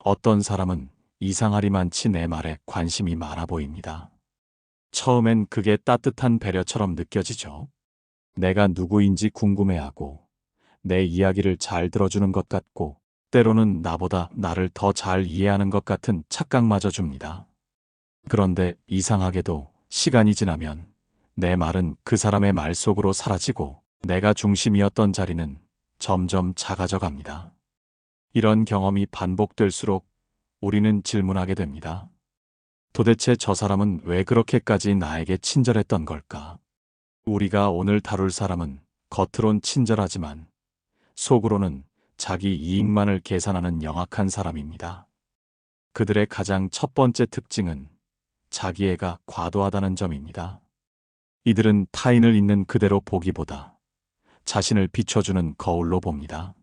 어떤 사람은 이상하리만치 내 말에 관심이 많아 보입니다. 처음엔 그게 따뜻한 배려처럼 느껴지죠. 내가 누구인지 궁금해하고 내 이야기를 잘 들어주는 것 같고 때로는 나보다 나를 더 잘 이해하는 것 같은 착각마저 줍니다. 그런데 이상하게도 시간이 지나면 내 말은 그 사람의 말 속으로 사라지고 내가 중심이었던 자리는 점점 작아져 갑니다. 이런 경험이 반복될수록 우리는 질문하게 됩니다. 도대체 저 사람은 왜 그렇게까지 나에게 친절했던 걸까? 우리가 오늘 다룰 사람은 겉으론 친절하지만 속으로는 자기 이익만을 계산하는 영악한 사람입니다. 그들의 가장 첫 번째 특징은 자기애가 과도하다는 점입니다. 이들은 타인을 있는 그대로 보기보다 자신을 비춰주는 거울로 봅니다.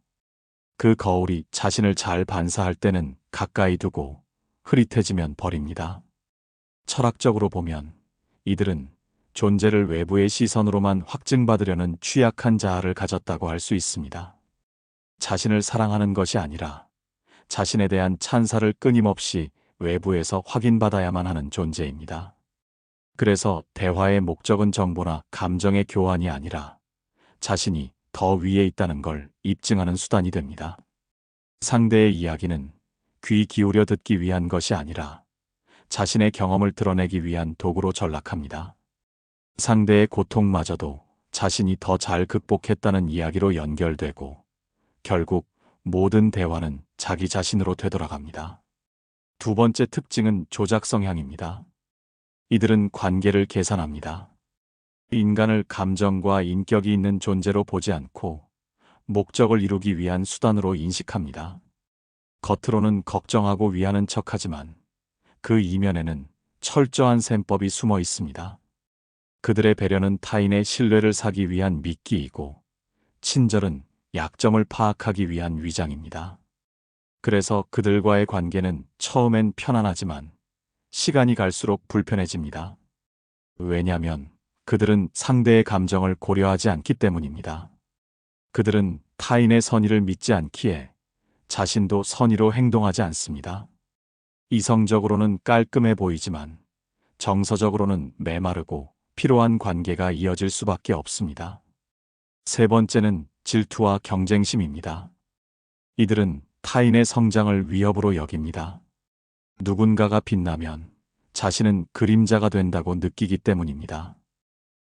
그 거울이 자신을 잘 반사할 때는 가까이 두고 흐릿해지면 버립니다. 철학적으로 보면 이들은 존재를 외부의 시선으로만 확증받으려는 취약한 자아를 가졌다고 할 수 있습니다. 자신을 사랑하는 것이 아니라 자신에 대한 찬사를 끊임없이 외부에서 확인받아야만 하는 존재입니다. 그래서 대화의 목적은 정보나 감정의 교환이 아니라 자신이 더 위에 있다는 걸 입증하는 수단이 됩니다. 상대의 이야기는 귀 기울여 듣기 위한 것이 아니라 자신의 경험을 드러내기 위한 도구로 전락합니다. 상대의 고통마저도 자신이 더 잘 극복했다는 이야기로 연결되고 결국 모든 대화는 자기 자신으로 되돌아갑니다. 두 번째 특징은 조작 성향입니다. 이들은 관계를 계산합니다. 인간을 감정과 인격이 있는 존재로 보지 않고 목적을 이루기 위한 수단으로 인식합니다. 겉으로는 걱정하고 위하는 척하지만 그 이면에는 철저한 셈법이 숨어 있습니다. 그들의 배려는 타인의 신뢰를 사기 위한 미끼이고 친절은 약점을 파악하기 위한 위장입니다. 그래서 그들과의 관계는 처음엔 편안하지만 시간이 갈수록 불편해집니다. 왜냐하면 그들은 상대의 감정을 고려하지 않기 때문입니다. 그들은 타인의 선의를 믿지 않기에 자신도 선의로 행동하지 않습니다. 이성적으로는 깔끔해 보이지만 정서적으로는 메마르고 피로한 관계가 이어질 수밖에 없습니다. 세 번째는 질투와 경쟁심입니다. 이들은 타인의 성장을 위협으로 여깁니다. 누군가가 빛나면 자신은 그림자가 된다고 느끼기 때문입니다.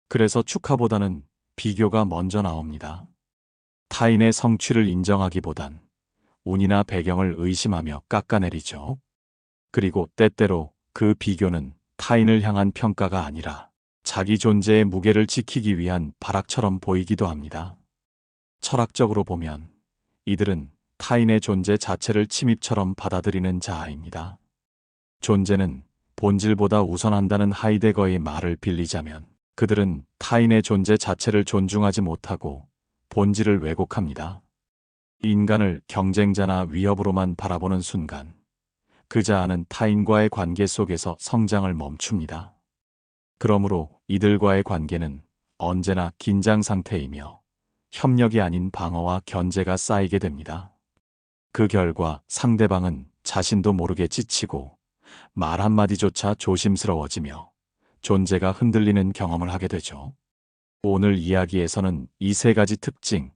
그래서 축하보다는 비교가 먼저 나옵니다. 타인의 성취를 인정하기보단 운이나 배경을 의심하며 깎아내리죠. 그리고 때때로 그 비교는 타인을 향한 평가가 아니라 자기 존재의 무게를 지키기 위한 발악처럼 보이기도 합니다. 철학적으로 보면 이들은 타인의 존재 자체를 침입처럼 받아들이는 자아입니다. 존재는 본질보다 우선한다는 하이데거의 말을 빌리자면 그들은 타인의 존재 자체를 존중하지 못하고 본질을 왜곡합니다. 인간을 경쟁자나 위협으로만 바라보는 순간 그 자아는 타인과의 관계 속에서 성장을 멈춥니다. 그러므로 이들과의 관계는 언제나 긴장 상태이며 협력이 아닌 방어와 견제가 쌓이게 됩니다. 그 결과 상대방은 자신도 모르게 지치고 말 한마디조차 조심스러워지며 존재가 흔들리는 경험을 하게 되죠. 오늘 이야기에서는 이 세 가지 특징,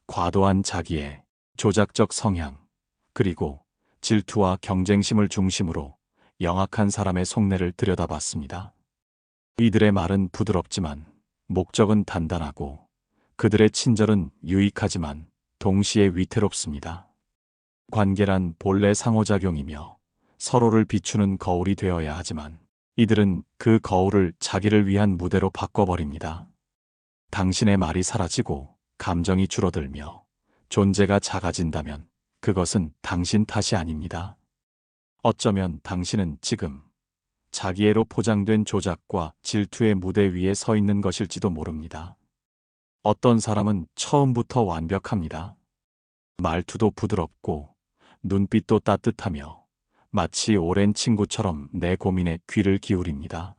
과도한 자기애, 조작적 성향, 그리고 질투와 경쟁심을 중심으로 영악한 사람의 속내를 들여다봤습니다. 이들의 말은 부드럽지만 목적은 단단하고 그들의 친절은 유익하지만 동시에 위태롭습니다. 관계란 본래 상호작용이며 서로를 비추는 거울이 되어야 하지만 이들은 그 거울을 자기를 위한 무대로 바꿔버립니다. 당신의 말이 사라지고 감정이 줄어들며 존재가 작아진다면 그것은 당신 탓이 아닙니다. 어쩌면 당신은 지금 자기애로 포장된 조작과 질투의 무대 위에 서 있는 것일지도 모릅니다. 어떤 사람은 처음부터 완벽합니다. 말투도 부드럽고 눈빛도 따뜻하며 마치 오랜 친구처럼 내 고민에 귀를 기울입니다.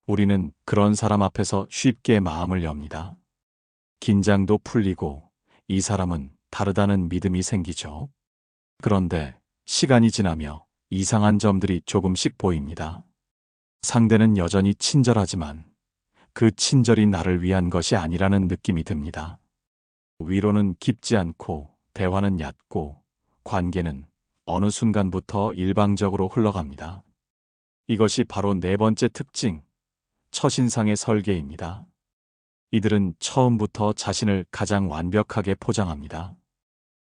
우리는 그런 사람 앞에서 쉽게 마음을 엽니다. 긴장도 풀리고 이 사람은 다르다는 믿음이 생기죠. 그런데 시간이 지나며 이상한 점들이 조금씩 보입니다. 상대는 여전히 친절하지만 그 친절이 나를 위한 것이 아니라는 느낌이 듭니다. 위로는 깊지 않고 대화는 얕고 관계는 어느 순간부터 일방적으로 흘러갑니다. 이것이 바로 네 번째 특징, 첫인상의 설계입니다. 이들은 처음부터 자신을 가장 완벽하게 포장합니다.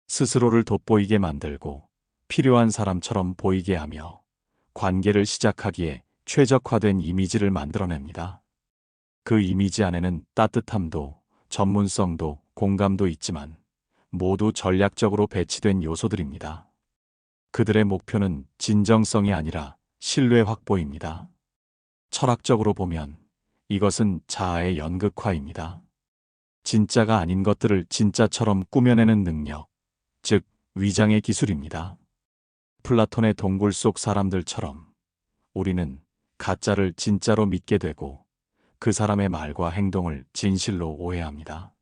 스스로를 돋보이게 만들고 필요한 사람처럼 보이게 하며 관계를 시작하기에 최적화된 이미지를 만들어냅니다. 그 이미지 안에는 따뜻함도, 전문성도, 공감도 있지만 모두 전략적으로 배치된 요소들입니다. 그들의 목표는 진정성이 아니라 신뢰 확보입니다. 철학적으로 보면 이것은 자아의 연극화입니다. 진짜가 아닌 것들을 진짜처럼 꾸며내는 능력, 즉 위장의 기술입니다. 플라톤의 동굴 속 사람들처럼 우리는 가짜를 진짜로 믿게 되고 그 사람의 말과 행동을 진실로 오해합니다.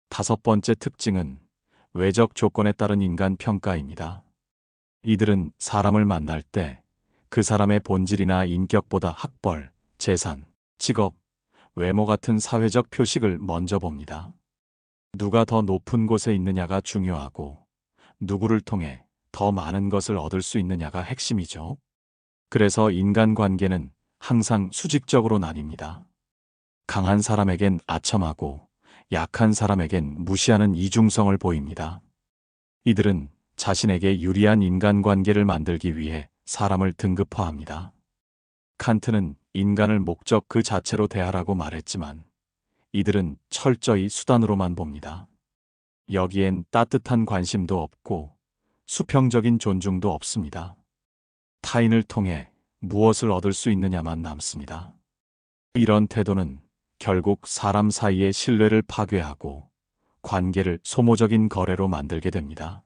다섯 번째 특징은 외적 조건에 따른 인간 평가입니다. 이들은 사람을 만날 때 그 사람의 본질이나 인격보다 학벌, 재산, 직업, 외모 같은 사회적 표식을 먼저 봅니다. 누가 더 높은 곳에 있느냐가 중요하고 누구를 통해 더 많은 것을 얻을 수 있느냐가 핵심이죠. 그래서 인간관계는 항상 수직적으로 나뉩니다. 강한 사람에겐 아첨하고 약한 사람에겐 무시하는 이중성을 보입니다. 이들은 자신에게 유리한 인간관계를 만들기 위해 사람을 등급화합니다. 칸트는 인간을 목적 그 자체로 대하라고 말했지만 이들은 철저히 수단으로만 봅니다. 여기엔 따뜻한 관심도 없고 수평적인 존중도 없습니다. 타인을 통해 무엇을 얻을 수 있느냐만 남습니다. 이런 태도는 결국 사람 사이의 신뢰를 파괴하고 관계를 소모적인 거래로 만들게 됩니다.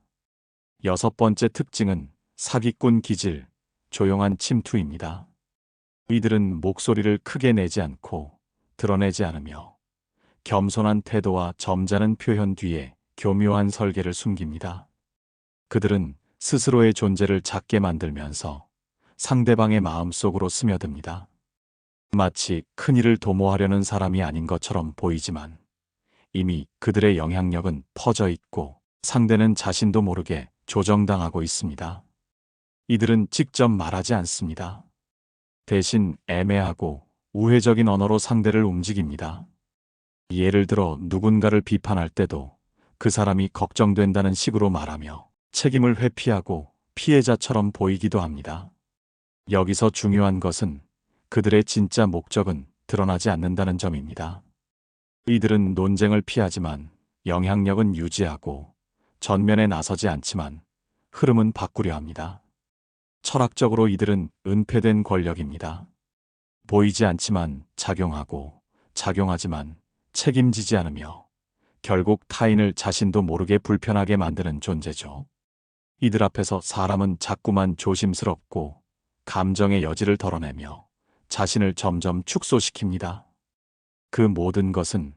여섯 번째 특징은 사기꾼 기질, 조용한 침투입니다. 이들은 목소리를 크게 내지 않고 드러내지 않으며 겸손한 태도와 점잖은 표현 뒤에 교묘한 설계를 숨깁니다. 그들은 스스로의 존재를 작게 만들면서 상대방의 마음속으로 스며듭니다. 마치 큰일을 도모하려는 사람이 아닌 것처럼 보이지만 이미 그들의 영향력은 퍼져 있고 상대는 자신도 모르게 조정당하고 있습니다. 이들은 직접 말하지 않습니다. 대신 애매하고 우회적인 언어로 상대를 움직입니다. 예를 들어 누군가를 비판할 때도 그 사람이 걱정된다는 식으로 말하며 책임을 회피하고 피해자처럼 보이기도 합니다. 여기서 중요한 것은 그들의 진짜 목적은 드러나지 않는다는 점입니다. 이들은 논쟁을 피하지만 영향력은 유지하고 전면에 나서지 않지만 흐름은 바꾸려 합니다. 철학적으로 이들은 은폐된 권력입니다. 보이지 않지만 작용하고 작용하지만 책임지지 않으며 결국 타인을 자신도 모르게 불편하게 만드는 존재죠. 이들 앞에서 사람은 자꾸만 조심스럽고 감정의 여지를 덜어내며 자신을 점점 축소시킵니다. 그 모든 것은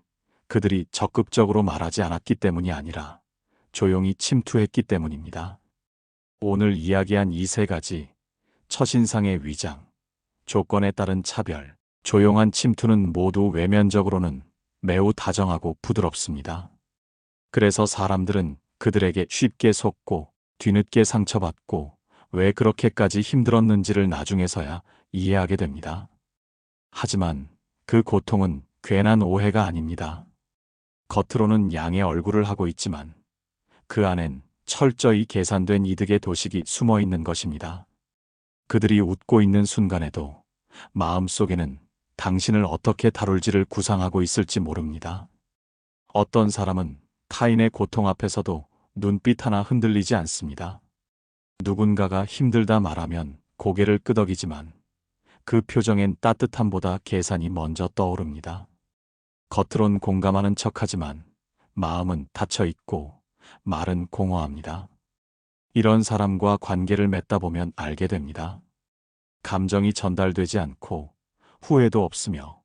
그들이 적극적으로 말하지 않았기 때문이 아니라 조용히 침투했기 때문입니다. 오늘 이야기한 이 세 가지, 첫인상의 위장, 조건에 따른 차별, 조용한 침투는 모두 외면적으로는 매우 다정하고 부드럽습니다. 그래서 사람들은 그들에게 쉽게 속고 뒤늦게 상처받고 왜 그렇게까지 힘들었는지를 나중에서야 이해하게 됩니다. 하지만 그 고통은 괜한 오해가 아닙니다. 겉으로는 양의 얼굴을 하고 있지만 그 안엔 철저히 계산된 이득의 도식이 숨어 있는 것입니다. 그들이 웃고 있는 순간에도 마음속에는 당신을 어떻게 다룰지를 구상하고 있을지 모릅니다. 어떤 사람은 타인의 고통 앞에서도 눈빛 하나 흔들리지 않습니다. 누군가가 힘들다 말하면 고개를 끄덕이지만 그 표정엔 따뜻함보다 계산이 먼저 떠오릅니다. 겉으론 공감하는 척하지만 마음은 닫혀 있고 말은 공허합니다. 이런 사람과 관계를 맺다 보면 알게 됩니다. 감정이 전달되지 않고 후회도 없으며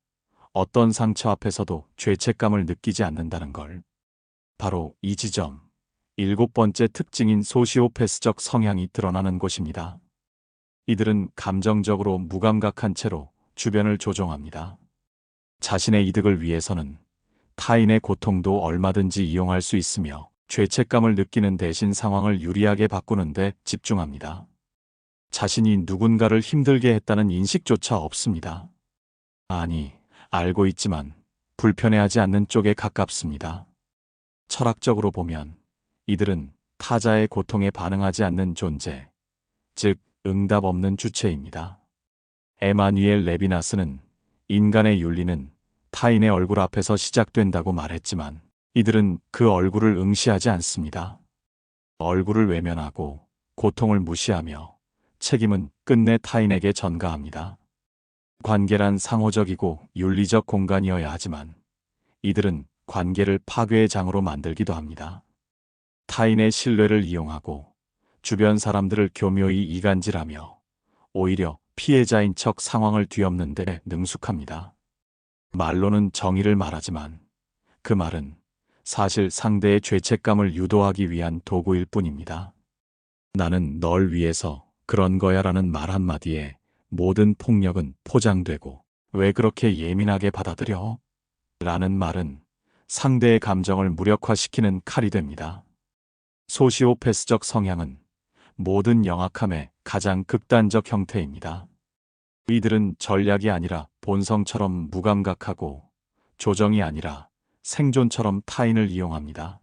어떤 상처 앞에서도 죄책감을 느끼지 않는다는 걸. 바로 이 지점, 7번째 특징인 소시오패스적 성향이 드러나는 곳입니다. 이들은 감정적으로 무감각한 채로 주변을 조종합니다. 자신의 이득을 위해서는 타인의 고통도 얼마든지 이용할 수 있으며 죄책감을 느끼는 대신 상황을 유리하게 바꾸는 데 집중합니다. 자신이 누군가를 힘들게 했다는 인식조차 없습니다. 아니, 알고 있지만 불편해하지 않는 쪽에 가깝습니다. 철학적으로 보면 이들은 타자의 고통에 반응하지 않는 존재, 즉 응답 없는 주체입니다. 에마뉘엘 레비나스는 인간의 윤리는 타인의 얼굴 앞에서 시작된다고 말했지만 이들은 그 얼굴을 응시하지 않습니다. 얼굴을 외면하고 고통을 무시하며 책임은 끝내 타인에게 전가합니다. 관계란 상호적이고 윤리적 공간이어야 하지만 이들은 관계를 파괴의 장으로 만들기도 합니다. 타인의 신뢰를 이용하고 주변 사람들을 교묘히 이간질하며 오히려 피해자인 척 상황을 뒤엎는 데 능숙합니다. 말로는 정의를 말하지만 그 말은 사실 상대의 죄책감을 유도하기 위한 도구일 뿐입니다. 나는 널 위해서 그런 거야 라는 말 한마디에 모든 폭력은 포장되고 왜 그렇게 예민하게 받아들여? 라는 말은 상대의 감정을 무력화시키는 칼이 됩니다. 소시오패스적 성향은 모든 영악함의 가장 극단적 형태입니다. 이들은 전략이 아니라 본성처럼 무감각하고 조정이 아니라 생존처럼 타인을 이용합니다.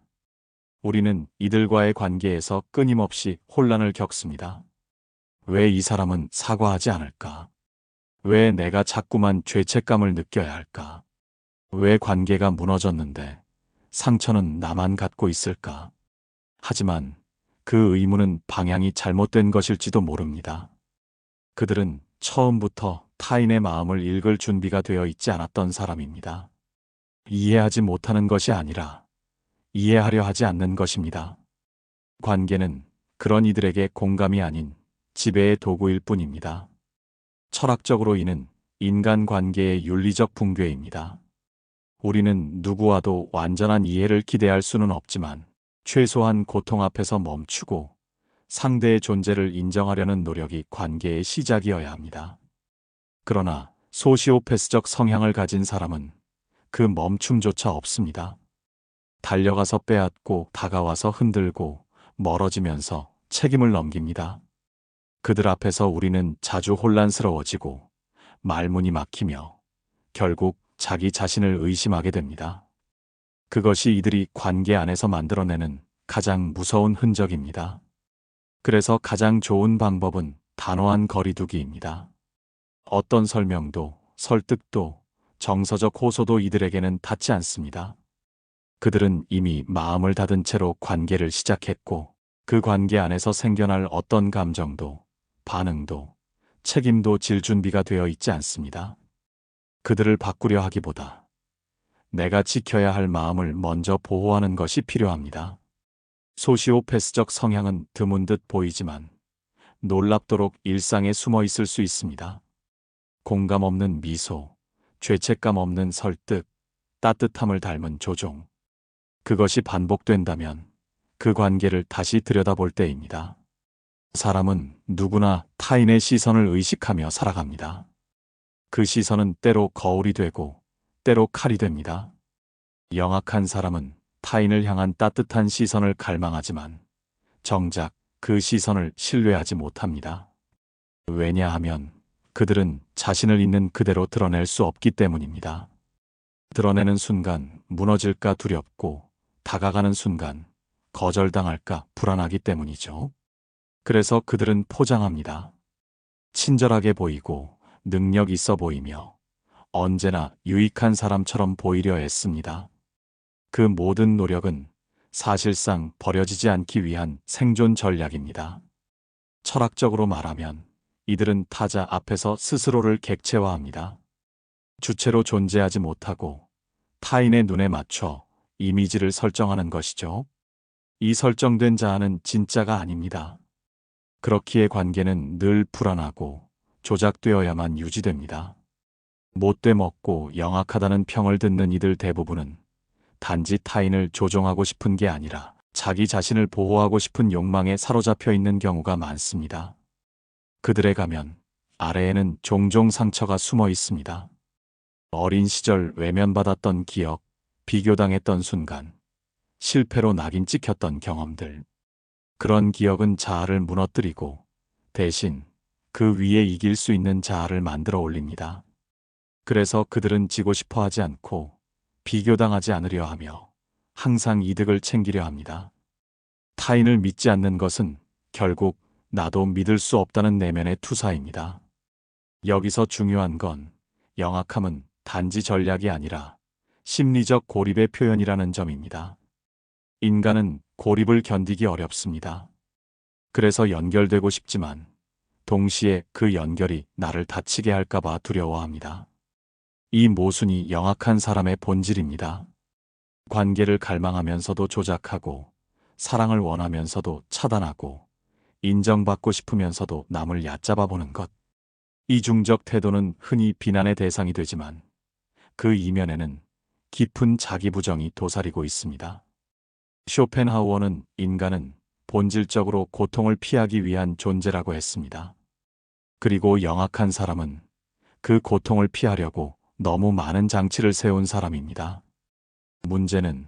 우리는 이들과의 관계에서 끊임없이 혼란을 겪습니다. 왜 이 사람은 사과하지 않을까? 왜 내가 자꾸만 죄책감을 느껴야 할까? 왜 관계가 무너졌는데 상처는 나만 갖고 있을까? 하지만 그 의문은 방향이 잘못된 것일지도 모릅니다. 그들은 처음부터 타인의 마음을 읽을 준비가 되어 있지 않았던 사람입니다. 이해하지 못하는 것이 아니라 이해하려 하지 않는 것입니다. 관계는 그런 이들에게 공감이 아닌 지배의 도구일 뿐입니다. 철학적으로 이는 인간관계의 윤리적 붕괴입니다. 우리는 누구와도 완전한 이해를 기대할 수는 없지만 최소한 고통 앞에서 멈추고 상대의 존재를 인정하려는 노력이 관계의 시작이어야 합니다. 그러나 소시오패스적 성향을 가진 사람은 그 멈춤조차 없습니다. 달려가서 빼앗고 다가와서 흔들고 멀어지면서 책임을 넘깁니다. 그들 앞에서 우리는 자주 혼란스러워지고 말문이 막히며 결국 자기 자신을 의심하게 됩니다. 그것이 이들이 관계 안에서 만들어내는 가장 무서운 흔적입니다. 그래서 가장 좋은 방법은 단호한 거리두기입니다. 어떤 설명도, 설득도, 정서적 호소도 이들에게는 닿지 않습니다. 그들은 이미 마음을 닫은 채로 관계를 시작했고 그 관계 안에서 생겨날 어떤 감정도, 반응도, 책임도 질 준비가 되어 있지 않습니다. 그들을 바꾸려 하기보다 내가 지켜야 할 마음을 먼저 보호하는 것이 필요합니다. 소시오패스적 성향은 드문 듯 보이지만 놀랍도록 일상에 숨어 있을 수 있습니다. 공감 없는 미소, 죄책감 없는 설득, 따뜻함을 닮은 조종. 그것이 반복된다면 그 관계를 다시 들여다볼 때입니다. 사람은 누구나 타인의 시선을 의식하며 살아갑니다. 그 시선은 때로 거울이 되고 때로 칼이 됩니다. 영악한 사람은 타인을 향한 따뜻한 시선을 갈망하지만 정작 그 시선을 신뢰하지 못합니다. 왜냐하면 그들은 자신을 있는 그대로 드러낼 수 없기 때문입니다. 드러내는 순간 무너질까 두렵고 다가가는 순간 거절당할까 불안하기 때문이죠. 그래서 그들은 포장합니다. 친절하게 보이고 능력 있어 보이며 언제나 유익한 사람처럼 보이려 애씁니다. 그 모든 노력은 사실상 버려지지 않기 위한 생존 전략입니다. 철학적으로 말하면 이들은 타자 앞에서 스스로를 객체화합니다. 주체로 존재하지 못하고 타인의 눈에 맞춰 이미지를 설정하는 것이죠. 이 설정된 자아는 진짜가 아닙니다. 그렇기에 관계는 늘 불안하고 조작되어야만 유지됩니다. 못돼 먹고 영악하다는 평을 듣는 이들 대부분은 단지 타인을 조종하고 싶은 게 아니라 자기 자신을 보호하고 싶은 욕망에 사로잡혀 있는 경우가 많습니다. 그들에 가면 아래에는 종종 상처가 숨어 있습니다. 어린 시절 외면받았던 기억, 비교당했던 순간, 실패로 낙인 찍혔던 경험들. 그런 기억은 자아를 무너뜨리고 대신 그 위에 이길 수 있는 자아를 만들어 올립니다. 그래서 그들은 지고 싶어 하지 않고 비교당하지 않으려 하며 항상 이득을 챙기려 합니다. 타인을 믿지 않는 것은 결국 나도 믿을 수 없다는 내면의 투사입니다. 여기서 중요한 건 영악함은 단지 전략이 아니라 심리적 고립의 표현이라는 점입니다. 인간은 고립을 견디기 어렵습니다. 그래서 연결되고 싶지만 동시에 그 연결이 나를 다치게 할까봐 두려워합니다. 이 모순이 영악한 사람의 본질입니다. 관계를 갈망하면서도 조작하고 사랑을 원하면서도 차단하고 인정받고 싶으면서도 남을 얕잡아 보는 것. 이중적 태도는 흔히 비난의 대상이 되지만 그 이면에는 깊은 자기 부정이 도사리고 있습니다. 쇼펜하우어는 인간은 본질적으로 고통을 피하기 위한 존재라고 했습니다. 그리고 영악한 사람은 그 고통을 피하려고 너무 많은 장치를 세운 사람입니다. 문제는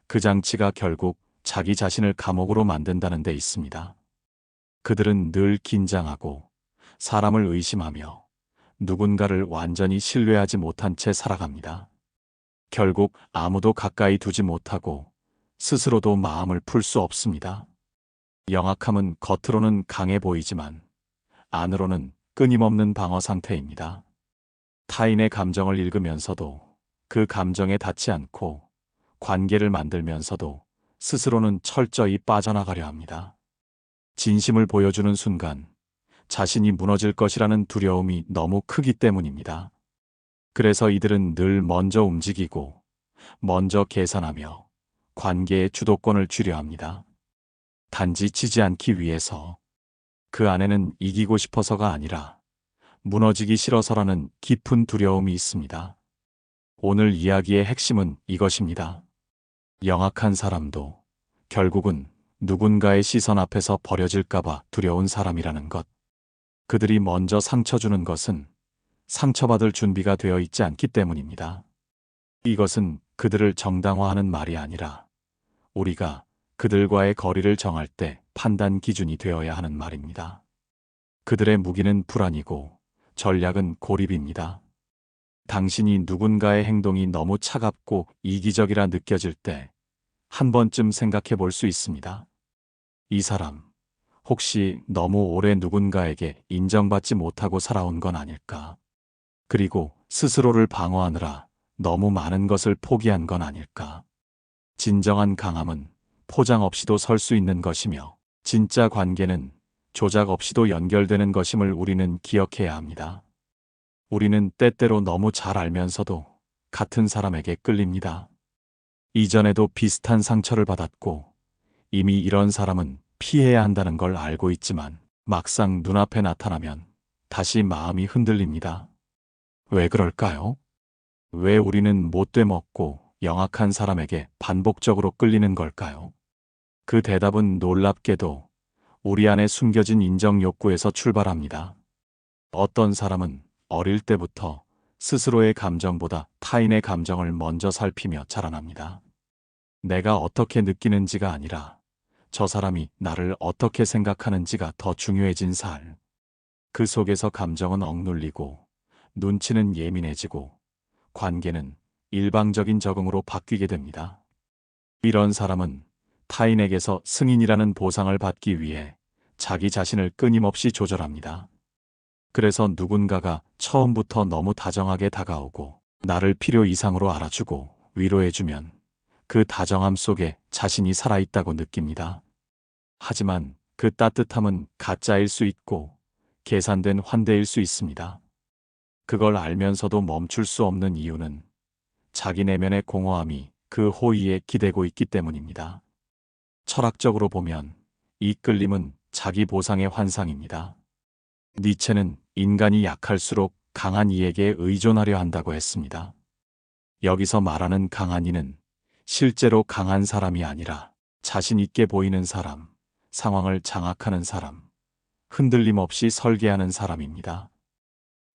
그 장치가 결국 자기 자신을 감옥으로 만든다는 데 있습니다. 그들은 늘 긴장하고 사람을 의심하며 누군가를 완전히 신뢰하지 못한 채 살아갑니다. 결국 아무도 가까이 두지 못하고 스스로도 마음을 풀 수 없습니다. 영악함은 겉으로는 강해 보이지만 안으로는 끊임없는 방어 상태입니다. 타인의 감정을 읽으면서도 그 감정에 닿지 않고 관계를 만들면서도 스스로는 철저히 빠져나가려 합니다. 진심을 보여주는 순간 자신이 무너질 것이라는 두려움이 너무 크기 때문입니다. 그래서 이들은 늘 먼저 움직이고 먼저 계산하며 관계의 주도권을 쥐려 합니다. 단지 지지 않기 위해서. 그 안에는 이기고 싶어서가 아니라 무너지기 싫어서라는 깊은 두려움이 있습니다. 오늘 이야기의 핵심은 이것입니다. 영악한 사람도 결국은 누군가의 시선 앞에서 버려질까봐 두려운 사람이라는 것. 그들이 먼저 상처 주는 것은 상처받을 준비가 되어 있지 않기 때문입니다. 이것은 그들을 정당화하는 말이 아니라 우리가 그들과의 거리를 정할 때 판단 기준이 되어야 하는 말입니다. 그들의 무기는 불안이고 전략은 고립입니다. 당신이 누군가의 행동이 너무 차갑고 이기적이라 느껴질 때 한 번쯤 생각해 볼 수 있습니다. 이 사람, 혹시 너무 오래 누군가에게 인정받지 못하고 살아온 건 아닐까? 그리고 스스로를 방어하느라 너무 많은 것을 포기한 건 아닐까? 진정한 강함은 포장 없이도 설 수 있는 것이며 진짜 관계는 조작 없이도 연결되는 것임을 우리는 기억해야 합니다. 우리는 때때로 너무 잘 알면서도 같은 사람에게 끌립니다. 이전에도 비슷한 상처를 받았고 이미 이런 사람은 피해야 한다는 걸 알고 있지만 막상 눈앞에 나타나면 다시 마음이 흔들립니다. 왜 그럴까요? 왜 우리는 못돼 먹고 영악한 사람에게 반복적으로 끌리는 걸까요? 그 대답은 놀랍게도 우리 안에 숨겨진 인정 욕구에서 출발합니다. 어떤 사람은 어릴 때부터 스스로의 감정보다 타인의 감정을 먼저 살피며 자라납니다. 내가 어떻게 느끼는지가 아니라 저 사람이 나를 어떻게 생각하는지가 더 중요해진 살. 그 속에서 감정은 억눌리고 눈치는 예민해지고 관계는 일방적인 적응으로 바뀌게 됩니다. 이런 사람은 타인에게서 승인이라는 보상을 받기 위해 자기 자신을 끊임없이 조절합니다. 그래서 누군가가 처음부터 너무 다정하게 다가오고 나를 필요 이상으로 알아주고 위로해주면 그 다정함 속에 자신이 살아있다고 느낍니다. 하지만 그 따뜻함은 가짜일 수 있고 계산된 환대일 수 있습니다. 그걸 알면서도 멈출 수 없는 이유는 자기 내면의 공허함이 그 호의에 기대고 있기 때문입니다. 철학적으로 보면 이 끌림은 자기 보상의 환상입니다. 니체는 인간이 약할수록 강한 이에게 의존하려 한다고 했습니다. 여기서 말하는 강한 이는 실제로 강한 사람이 아니라 자신 있게 보이는 사람, 상황을 장악하는 사람, 흔들림 없이 설계하는 사람입니다.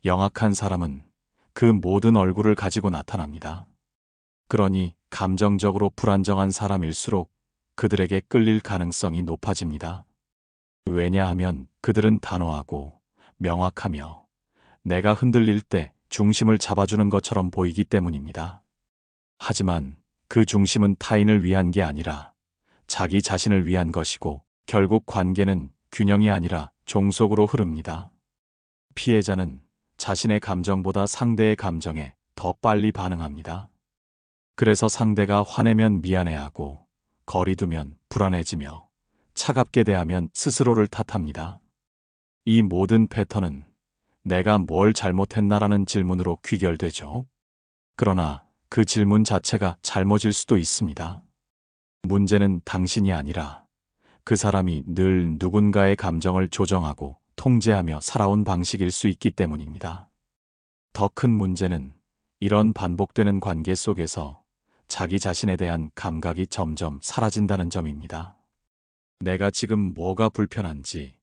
영악한 사람은 그 모든 얼굴을 가지고 나타납니다. 그러니 감정적으로 불안정한 사람일수록 그들에게 끌릴 가능성이 높아집니다. 왜냐하면 그들은 단호하고 명확하며 내가 흔들릴 때 중심을 잡아주는 것처럼 보이기 때문입니다. 하지만 그 중심은 타인을 위한 게 아니라 자기 자신을 위한 것이고 결국 관계는 균형이 아니라 종속으로 흐릅니다. 피해자는 자신의 감정보다 상대의 감정에 더 빨리 반응합니다. 그래서 상대가 화내면 미안해하고 거리 두면 불안해지며 차갑게 대하면 스스로를 탓합니다. 이 모든 패턴은 내가 뭘 잘못했나라는 질문으로 귀결되죠. 그러나 그 질문 자체가 잘못일 수도 있습니다. 문제는 당신이 아니라 그 사람이 늘 누군가의 감정을 조정하고 통제하며 살아온 방식일 수 있기 때문입니다. 더 큰 문제는 이런 반복되는 관계 속에서 자기 자신에 대한 감각이 점점 사라진다는 점입니다. 내가 지금 뭐가 불편한지,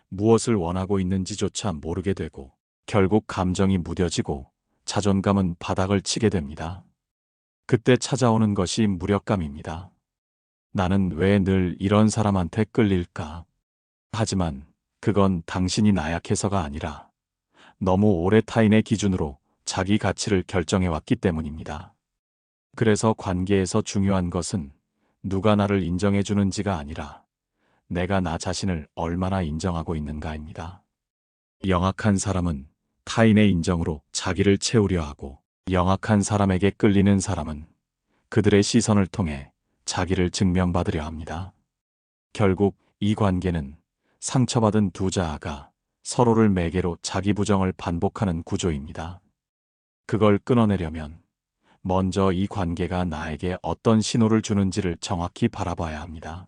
무엇을 원하고 있는지조차 모르게 되고 결국 감정이 무뎌지고 자존감은 바닥을 치게 됩니다. 그때 찾아오는 것이 무력감입니다. 나는 왜 늘 이런 사람한테 끌릴까? 하지만 그건 당신이 나약해서가 아니라 너무 오래 타인의 기준으로 자기 가치를 결정해왔기 때문입니다. 그래서 관계에서 중요한 것은 누가 나를 인정해주는지가 아니라 내가 나 자신을 얼마나 인정하고 있는가입니다. 영악한 사람은 타인의 인정으로 자기를 채우려 하고 영악한 사람에게 끌리는 사람은 그들의 시선을 통해 자기를 증명받으려 합니다. 결국 이 관계는 상처받은 두 자아가 서로를 매개로 자기 부정을 반복하는 구조입니다. 그걸 끊어내려면 먼저 이 관계가 나에게 어떤 신호를 주는지를 정확히 바라봐야 합니다.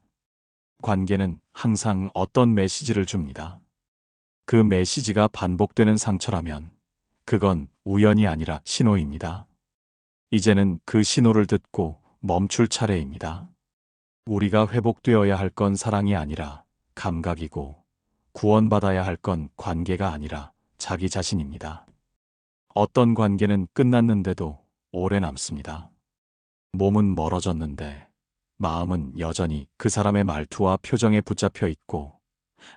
관계는 항상 어떤 메시지를 줍니다. 그 메시지가 반복되는 상처라면 그건 우연이 아니라 신호입니다. 이제는 그 신호를 듣고 멈출 차례입니다. 우리가 회복되어야 할 건 사랑이 아니라 감각이고 구원받아야 할 건 관계가 아니라 자기 자신입니다. 어떤 관계는 끝났는데도 오래 남습니다. 몸은 멀어졌는데 마음은 여전히 그 사람의 말투와 표정에 붙잡혀 있고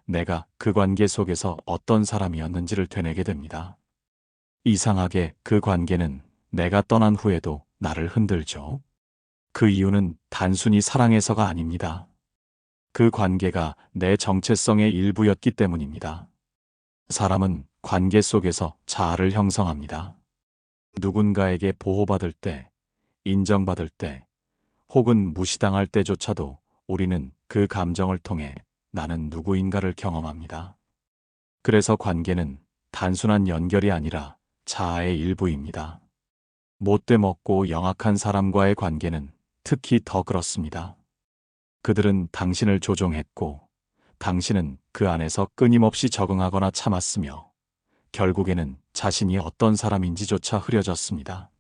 내가 그 관계 속에서 어떤 사람이었는지를 되뇌게 됩니다. 이상하게 그 관계는 내가 떠난 후에도 나를 흔들죠. 그 이유는 단순히 사랑해서가 아닙니다. 그 관계가 내 정체성의 일부였기 때문입니다. 사람은 관계 속에서 자아를 형성합니다. 누군가에게 보호받을 때, 인정받을 때, 혹은 무시당할 때조차도 우리는 그 감정을 통해 나는 누구인가를 경험합니다. 그래서 관계는 단순한 연결이 아니라 자아의 일부입니다. 못돼 먹고 영악한 사람과의 관계는 특히 더 그렇습니다. 그들은 당신을 조종했고 당신은 그 안에서 끊임없이 적응하거나 참았으며 결국에는 자신이 어떤 사람인지조차 흐려졌습니다.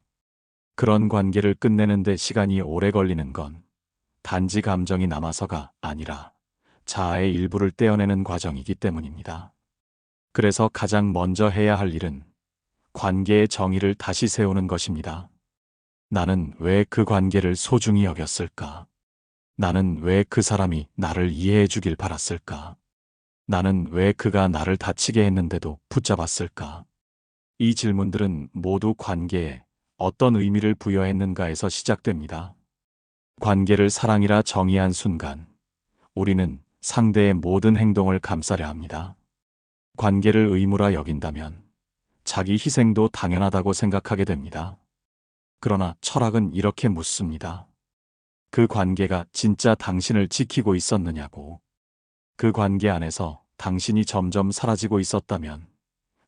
그런 관계를 끝내는데 시간이 오래 걸리는 건 단지 감정이 남아서가 아니라 자아의 일부를 떼어내는 과정이기 때문입니다. 그래서 가장 먼저 해야 할 일은 관계의 정의를 다시 세우는 것입니다. 나는 왜 그 관계를 소중히 여겼을까? 나는 왜 그 사람이 나를 이해해 주길 바랐을까? 나는 왜 그가 나를 다치게 했는데도 붙잡았을까? 이 질문들은 모두 관계에 어떤 의미를 부여했는가에서 시작됩니다. 관계를 사랑이라 정의한 순간, 우리는 상대의 모든 행동을 감싸려 합니다. 관계를 의무라 여긴다면, 자기 희생도 당연하다고 생각하게 됩니다. 그러나 철학은 이렇게 묻습니다. 그 관계가 진짜 당신을 지키고 있었느냐고. 그 관계 안에서 당신이 점점 사라지고 있었다면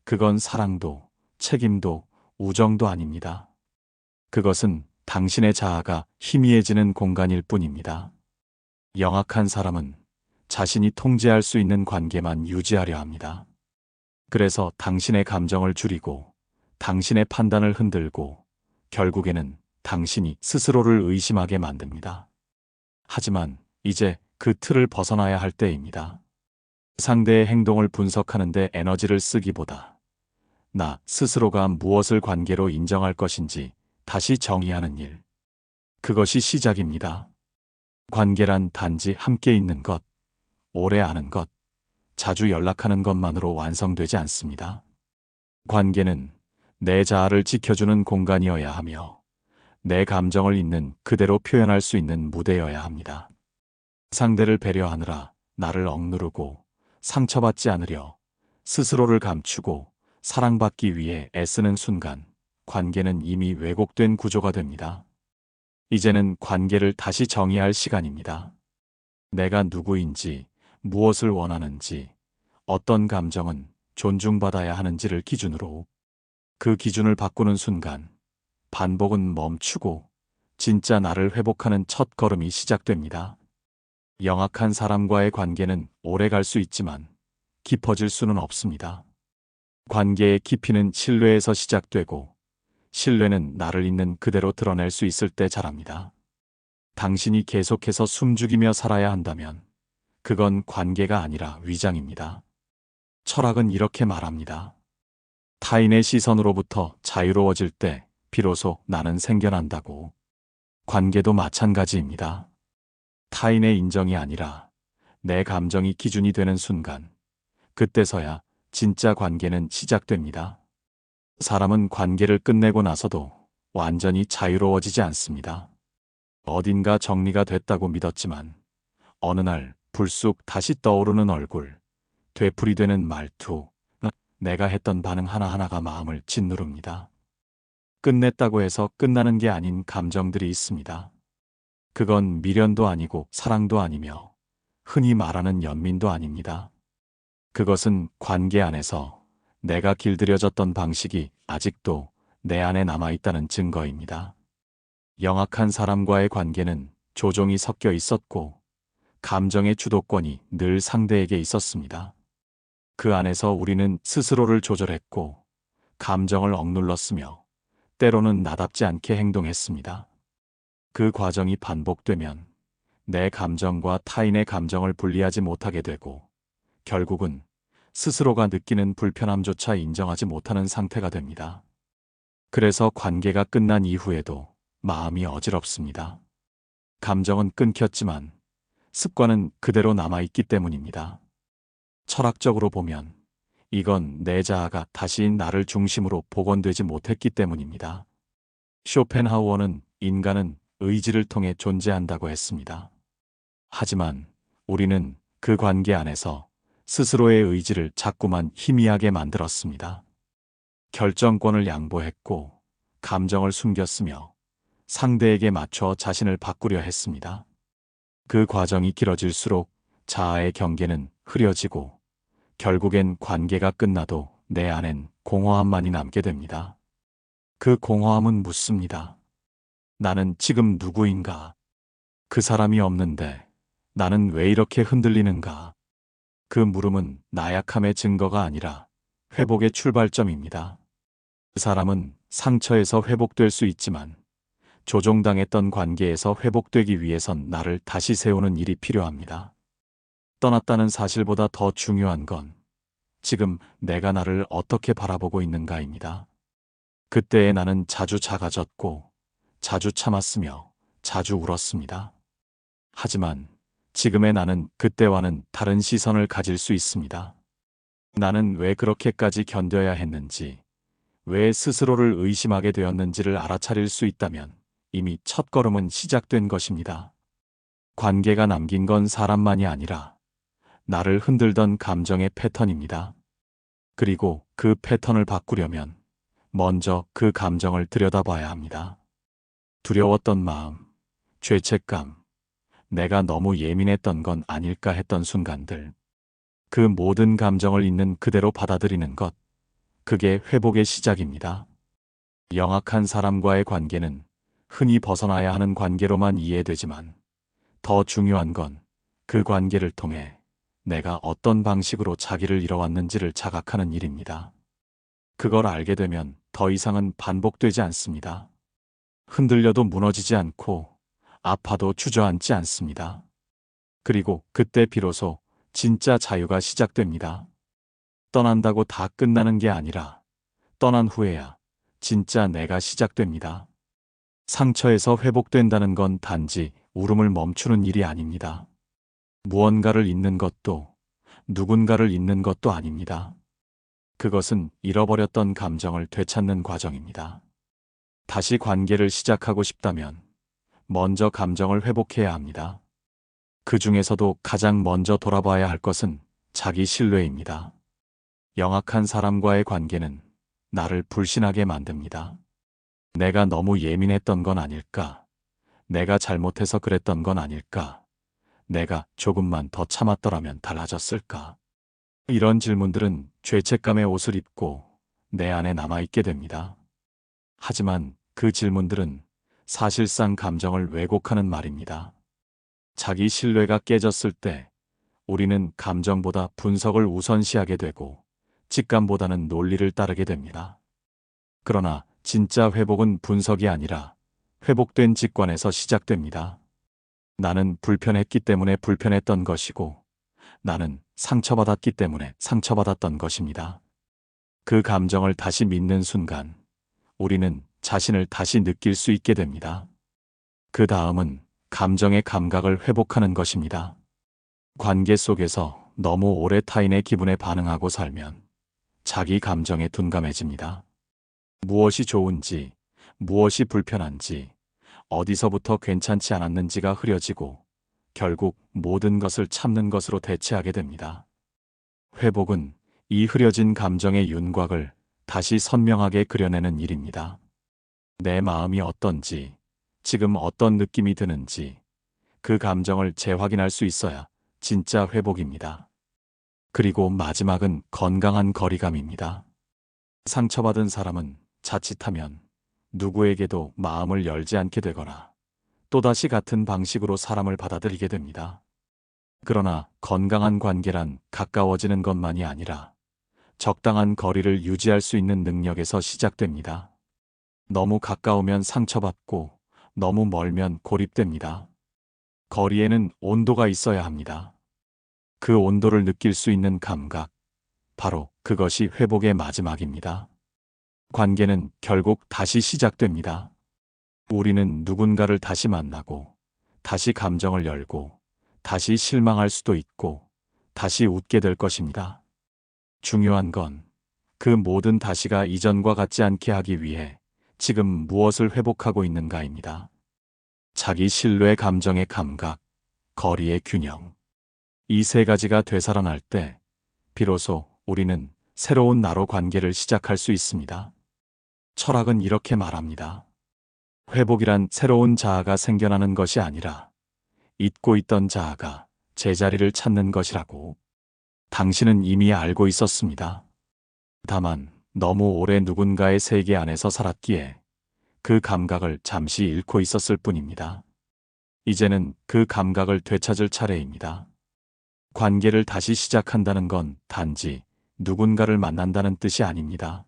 그건 사랑도 책임도 우정도 아닙니다. 그것은 당신의 자아가 희미해지는 공간일 뿐입니다. 영악한 사람은 자신이 통제할 수 있는 관계만 유지하려 합니다. 그래서 당신의 감정을 줄이고 당신의 판단을 흔들고 결국에는 당신이 스스로를 의심하게 만듭니다. 하지만 이제 그 틀을 벗어나야 할 때입니다. 상대의 행동을 분석하는 데 에너지를 쓰기보다 나 스스로가 무엇을 관계로 인정할 것인지 다시 정의하는 일. 그것이 시작입니다. 관계란 단지 함께 있는 것, 오래 아는 것, 자주 연락하는 것만으로 완성되지 않습니다. 관계는 내 자아를 지켜주는 공간이어야 하며 내 감정을 있는 그대로 표현할 수 있는 무대여야 합니다. 상대를 배려하느라 나를 억누르고 상처받지 않으려 스스로를 감추고 사랑받기 위해 애쓰는 순간 관계는 이미 왜곡된 구조가 됩니다. 이제는 관계를 다시 정의할 시간입니다. 내가 누구인지, 무엇을 원하는지, 어떤 감정은 존중받아야 하는지를 기준으로 그 기준을 바꾸는 순간 반복은 멈추고 진짜 나를 회복하는 첫 걸음이 시작됩니다. 영악한 사람과의 관계는 오래 갈 수 있지만 깊어질 수는 없습니다. 관계의 깊이는 신뢰에서 시작되고 신뢰는 나를 있는 그대로 드러낼 수 있을 때 자랍니다. 당신이 계속해서 숨죽이며 살아야 한다면 그건 관계가 아니라 위장입니다. 철학은 이렇게 말합니다. 타인의 시선으로부터 자유로워질 때 비로소 나는 생겨난다고. 관계도 마찬가지입니다. 타인의 인정이 아니라 내 감정이 기준이 되는 순간, 그때서야 진짜 관계는 시작됩니다. 사람은 관계를 끝내고 나서도 완전히 자유로워지지 않습니다. 어딘가 정리가 됐다고 믿었지만 어느 날 불쑥 다시 떠오르는 얼굴, 되풀이되는 말투, 내가 했던 반응 하나하나가 마음을 짓누릅니다. 끝냈다고 해서 끝나는 게 아닌 감정들이 있습니다. 그건 미련도 아니고 사랑도 아니며 흔히 말하는 연민도 아닙니다. 그것은 관계 안에서 내가 길들여졌던 방식이 아직도 내 안에 남아있다는 증거입니다. 영악한 사람과의 관계는 조종이 섞여 있었고 감정의 주도권이 늘 상대에게 있었습니다. 그 안에서 우리는 스스로를 조절했고 감정을 억눌렀으며 때로는 나답지 않게 행동했습니다. 그 과정이 반복되면 내 감정과 타인의 감정을 분리하지 못하게 되고 결국은 스스로가 느끼는 불편함조차 인정하지 못하는 상태가 됩니다. 그래서 관계가 끝난 이후에도 마음이 어지럽습니다. 감정은 끊겼지만 습관은 그대로 남아있기 때문입니다. 철학적으로 보면 이건 내 자아가 다시 나를 중심으로 복원되지 못했기 때문입니다. 쇼펜하우어는 인간은 의지를 통해 존재한다고 했습니다. 하지만 우리는 그 관계 안에서 스스로의 의지를 자꾸만 희미하게 만들었습니다. 결정권을 양보했고 감정을 숨겼으며 상대에게 맞춰 자신을 바꾸려 했습니다. 그 과정이 길어질수록 자아의 경계는 흐려지고 결국엔 관계가 끝나도 내 안엔 공허함만이 남게 됩니다. 그 공허함은 묻습니다. 나는 지금 누구인가? 그 사람이 없는데 나는 왜 이렇게 흔들리는가? 그 물음은 나약함의 증거가 아니라 회복의 출발점입니다. 그 사람은 상처에서 회복될 수 있지만 조종당했던 관계에서 회복되기 위해선 나를 다시 세우는 일이 필요합니다. 떠났다는 사실보다 더 중요한 건 지금 내가 나를 어떻게 바라보고 있는가입니다. 그때의 나는 자주 작아졌고 자주 참았으며 자주 울었습니다. 하지만 지금의 나는 그때와는 다른 시선을 가질 수 있습니다. 나는 왜 그렇게까지 견뎌야 했는지, 왜 스스로를 의심하게 되었는지를 알아차릴 수 있다면 이미 첫걸음은 시작된 것입니다. 관계가 남긴 건 사람만이 아니라 나를 흔들던 감정의 패턴입니다. 그리고 그 패턴을 바꾸려면 먼저 그 감정을 들여다봐야 합니다. 두려웠던 마음, 죄책감, 내가 너무 예민했던 건 아닐까 했던 순간들. 그 모든 감정을 있는 그대로 받아들이는 것. 그게 회복의 시작입니다. 영악한 사람과의 관계는 흔히 벗어나야 하는 관계로만 이해되지만 더 중요한 건 그 관계를 통해 내가 어떤 방식으로 자기를 잃어왔는지를 자각하는 일입니다. 그걸 알게 되면 더 이상은 반복되지 않습니다. 흔들려도 무너지지 않고 아파도 주저앉지 않습니다. 그리고 그때 비로소 진짜 자유가 시작됩니다. 떠난다고 다 끝나는 게 아니라 떠난 후에야 진짜 내가 시작됩니다. 상처에서 회복된다는 건 단지 울음을 멈추는 일이 아닙니다. 무언가를 잊는 것도 누군가를 잊는 것도 아닙니다. 그것은 잃어버렸던 감정을 되찾는 과정입니다. 다시 관계를 시작하고 싶다면 먼저 감정을 회복해야 합니다. 그 중에서도 가장 먼저 돌아봐야 할 것은 자기 신뢰입니다. 영악한 사람과의 관계는 나를 불신하게 만듭니다. 내가 너무 예민했던 건 아닐까? 내가 잘못해서 그랬던 건 아닐까? 내가 조금만 더 참았더라면 달라졌을까? 이런 질문들은 죄책감의 옷을 입고 내 안에 남아있게 됩니다. 하지만 그 질문들은 사실상 감정을 왜곡하는 말입니다. 자기 신뢰가 깨졌을 때 우리는 감정보다 분석을 우선시하게 되고 직감보다는 논리를 따르게 됩니다. 그러나 진짜 회복은 분석이 아니라 회복된 직관에서 시작됩니다. 나는 불편했기 때문에 불편했던 것이고 나는 상처받았기 때문에 상처받았던 것입니다. 그 감정을 다시 믿는 순간 우리는 자신을 다시 느낄 수 있게 됩니다. 그 다음은 감정의 감각을 회복하는 것입니다. 관계 속에서 너무 오래 타인의 기분에 반응하고 살면 자기 감정에 둔감해집니다. 무엇이 좋은지, 무엇이 불편한지, 어디서부터 괜찮지 않았는지가 흐려지고 결국 모든 것을 참는 것으로 대체하게 됩니다. 회복은 이 흐려진 감정의 윤곽을 다시 선명하게 그려내는 일입니다. 내 마음이 어떤지, 지금 어떤 느낌이 드는지 그 감정을 재확인할 수 있어야 진짜 회복입니다. 그리고 마지막은 건강한 거리감입니다. 상처받은 사람은 자칫하면 누구에게도 마음을 열지 않게 되거나 또다시 같은 방식으로 사람을 받아들이게 됩니다. 그러나 건강한 관계란 가까워지는 것만이 아니라 적당한 거리를 유지할 수 있는 능력에서 시작됩니다. 너무 가까우면 상처받고 너무 멀면 고립됩니다. 거리에는 온도가 있어야 합니다. 그 온도를 느낄 수 있는 감각, 바로 그것이 회복의 마지막입니다. 관계는 결국 다시 시작됩니다. 우리는 누군가를 다시 만나고, 다시 감정을 열고, 다시 실망할 수도 있고, 다시 웃게 될 것입니다. 중요한 건 그 모든 다시가 이전과 같지 않게 하기 위해 지금 무엇을 회복하고 있는가입니다. 자기 신뢰, 감정의 감각, 거리의 균형. 이 세 가지가 되살아날 때 비로소 우리는 새로운 나로 관계를 시작할 수 있습니다. 철학은 이렇게 말합니다. 회복이란 새로운 자아가 생겨나는 것이 아니라 잊고 있던 자아가 제자리를 찾는 것이라고. 당신은 이미 알고 있었습니다. 다만 너무 오래 누군가의 세계 안에서 살았기에 그 감각을 잠시 잃고 있었을 뿐입니다. 이제는 그 감각을 되찾을 차례입니다. 관계를 다시 시작한다는 건 단지 누군가를 만난다는 뜻이 아닙니다.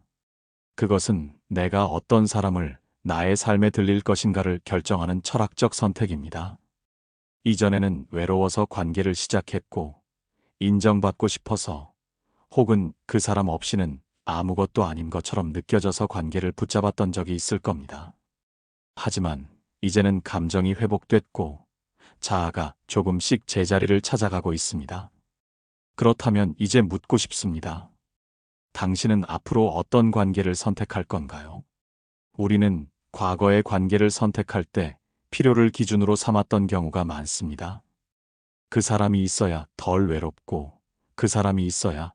그것은 내가 어떤 사람을 나의 삶에 들릴 것인가를 결정하는 철학적 선택입니다. 이전에는 외로워서 관계를 시작했고 인정받고 싶어서 혹은 그 사람 없이는 아무것도 아닌 것처럼 느껴져서 관계를 붙잡았던 적이 있을 겁니다. 하지만 이제는 감정이 회복됐고 자아가 조금씩 제자리를 찾아가고 있습니다. 그렇다면 이제 묻고 싶습니다. 당신은 앞으로 어떤 관계를 선택할 건가요? 우리는 과거의 관계를 선택할 때 필요를 기준으로 삼았던 경우가 많습니다. 그 사람이 있어야 덜 외롭고, 그 사람이 있어야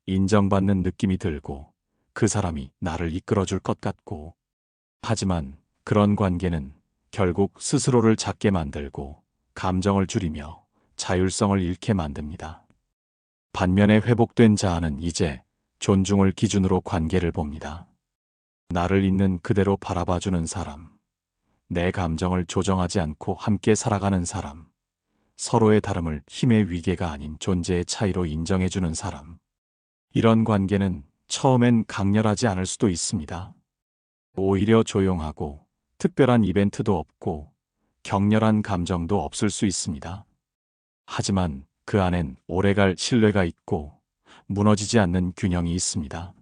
인정받는 느낌이 들고, 그 사람이 나를 이끌어줄 것 같고. 하지만 그런 관계는 결국 스스로를 작게 만들고 감정을 줄이며 자율성을 잃게 만듭니다. 반면에 회복된 자아는 이제 존중을 기준으로 관계를 봅니다. 나를 있는 그대로 바라봐주는 사람, 내 감정을 조정하지 않고 함께 살아가는 사람, 서로의 다름을 힘의 위계가 아닌 존재의 차이로 인정해주는 사람. 이런 관계는 처음엔 강렬하지 않을 수도 있습니다. 오히려 조용하고 특별한 이벤트도 없고 격렬한 감정도 없을 수 있습니다. 하지만 그 안엔 오래갈 신뢰가 있고 무너지지 않는 균형이 있습니다.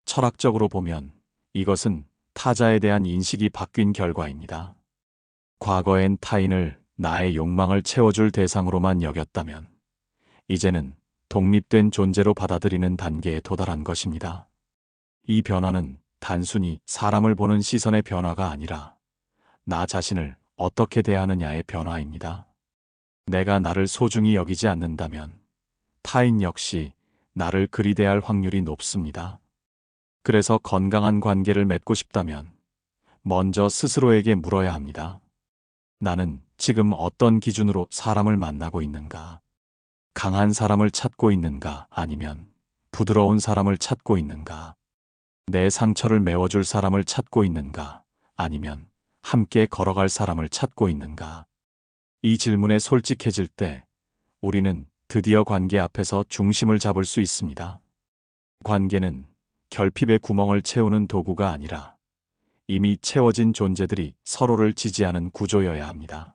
철학적으로 보면 이것은 타자에 대한 인식이 바뀐 결과입니다. 과거엔 타인을 나의 욕망을 채워줄 대상으로만 여겼다면 이제는 독립된 존재로 받아들이는 단계에 도달한 것입니다. 이 변화는 단순히 사람을 보는 시선의 변화가 아니라 나 자신을 어떻게 대하느냐의 변화입니다. 내가 나를 소중히 여기지 않는다면 타인 역시 나를 그리 대할 확률이 높습니다. 그래서 건강한 관계를 맺고 싶다면 먼저 스스로에게 물어야 합니다. 나는 지금 어떤 기준으로 사람을 만나고 있는가? 강한 사람을 찾고 있는가? 아니면 부드러운 사람을 찾고 있는가? 내 상처를 메워줄 사람을 찾고 있는가? 아니면 함께 걸어갈 사람을 찾고 있는가? 이 질문에 솔직해질 때 우리는 드디어 관계 앞에서 중심을 잡을 수 있습니다. 관계는 결핍의 구멍을 채우는 도구가 아니라 이미 채워진 존재들이 서로를 지지하는 구조여야 합니다.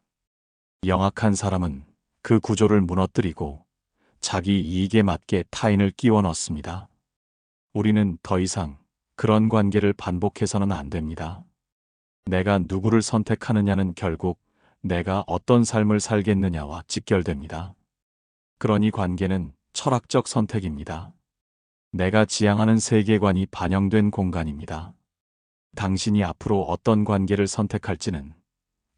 영악한 사람은 그 구조를 무너뜨리고 자기 이익에 맞게 타인을 끼워 넣습니다. 우리는 더 이상 그런 관계를 반복해서는 안 됩니다. 내가 누구를 선택하느냐는 결국 내가 어떤 삶을 살겠느냐와 직결됩니다. 그러니 관계는 철학적 선택입니다. 내가 지향하는 세계관이 반영된 공간입니다. 당신이 앞으로 어떤 관계를 선택할지는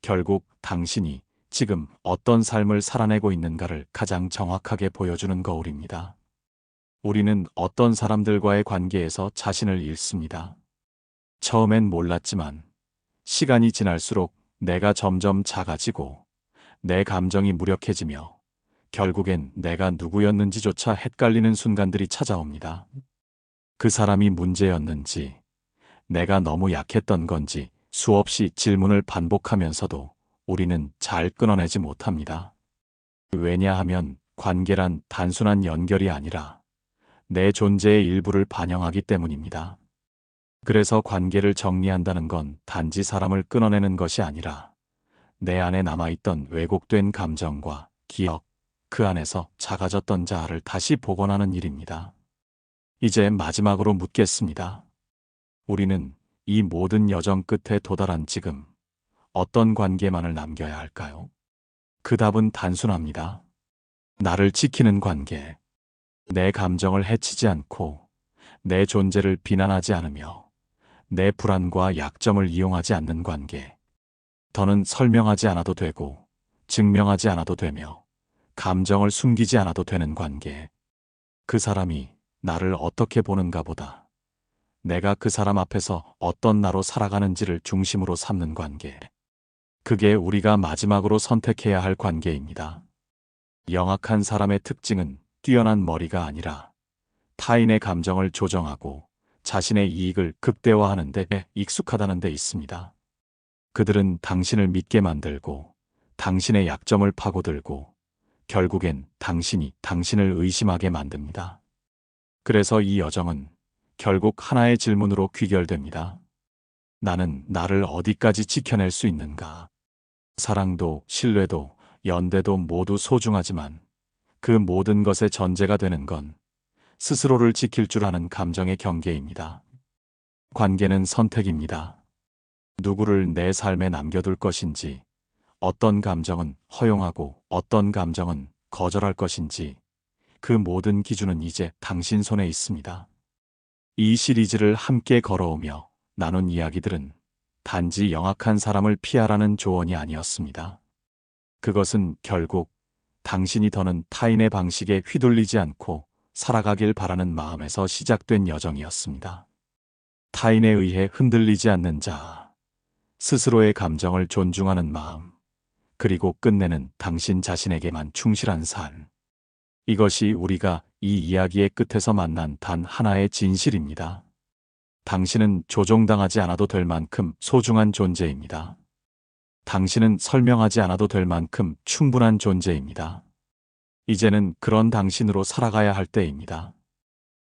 결국 당신이 지금 어떤 삶을 살아내고 있는가를 가장 정확하게 보여주는 거울입니다. 우리는 어떤 사람들과의 관계에서 자신을 잃습니다. 처음엔 몰랐지만 시간이 지날수록 내가 점점 작아지고 내 감정이 무력해지며 결국엔 내가 누구였는지조차 헷갈리는 순간들이 찾아옵니다. 그 사람이 문제였는지, 내가 너무 약했던 건지 수없이 질문을 반복하면서도 우리는 잘 끊어내지 못합니다. 왜냐하면 관계란 단순한 연결이 아니라 내 존재의 일부를 반영하기 때문입니다. 그래서 관계를 정리한다는 건 단지 사람을 끊어내는 것이 아니라 내 안에 남아있던 왜곡된 감정과 기억, 그 안에서 작아졌던 자아를 다시 복원하는 일입니다. 이제 마지막으로 묻겠습니다. 우리는 이 모든 여정 끝에 도달한 지금 어떤 관계만을 남겨야 할까요? 그 답은 단순합니다. 나를 지키는 관계, 내 감정을 해치지 않고 내 존재를 비난하지 않으며 내 불안과 약점을 이용하지 않는 관계. 더는 설명하지 않아도 되고 증명하지 않아도 되며 감정을 숨기지 않아도 되는 관계. 그 사람이 나를 어떻게 보는가 보다 내가 그 사람 앞에서 어떤 나로 살아가는지를 중심으로 삼는 관계. 그게 우리가 마지막으로 선택해야 할 관계입니다. 영악한 사람의 특징은 뛰어난 머리가 아니라 타인의 감정을 조정하고 자신의 이익을 극대화하는 데 익숙하다는 데 있습니다. 그들은 당신을 믿게 만들고 당신의 약점을 파고들고 결국엔 당신이 당신을 의심하게 만듭니다. 그래서 이 여정은 결국 하나의 질문으로 귀결됩니다. 나는 나를 어디까지 지켜낼 수 있는가? 사랑도 신뢰도 연대도 모두 소중하지만 그 모든 것의 전제가 되는 건 스스로를 지킬 줄 아는 감정의 경계입니다. 관계는 선택입니다. 누구를 내 삶에 남겨둘 것인지, 어떤 감정은 허용하고 어떤 감정은 거절할 것인지, 그 모든 기준은 이제 당신 손에 있습니다. 이 시리즈를 함께 걸어오며 나눈 이야기들은 단지 영악한 사람을 피하라는 조언이 아니었습니다. 그것은 결국 당신이 더는 타인의 방식에 휘둘리지 않고 살아가길 바라는 마음에서 시작된 여정이었습니다. 타인에 의해 흔들리지 않는 자, 스스로의 감정을 존중하는 마음, 그리고 끝내는 당신 자신에게만 충실한 삶. 이것이 우리가 이 이야기의 끝에서 만난 단 하나의 진실입니다. 당신은 조종당하지 않아도 될 만큼 소중한 존재입니다. 당신은 설명하지 않아도 될 만큼 충분한 존재입니다. 이제는 그런 당신으로 살아가야 할 때입니다.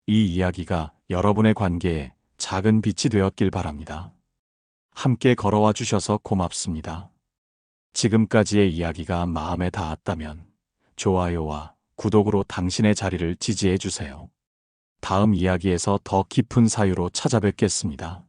이 이야기가 여러분의 관계에 작은 빛이 되었길 바랍니다. 함께 걸어와 주셔서 고맙습니다. 지금까지의 이야기가 마음에 닿았다면 좋아요와 구독으로 당신의 자리를 지지해 주세요. 다음 이야기에서 더 깊은 사유로 찾아뵙겠습니다.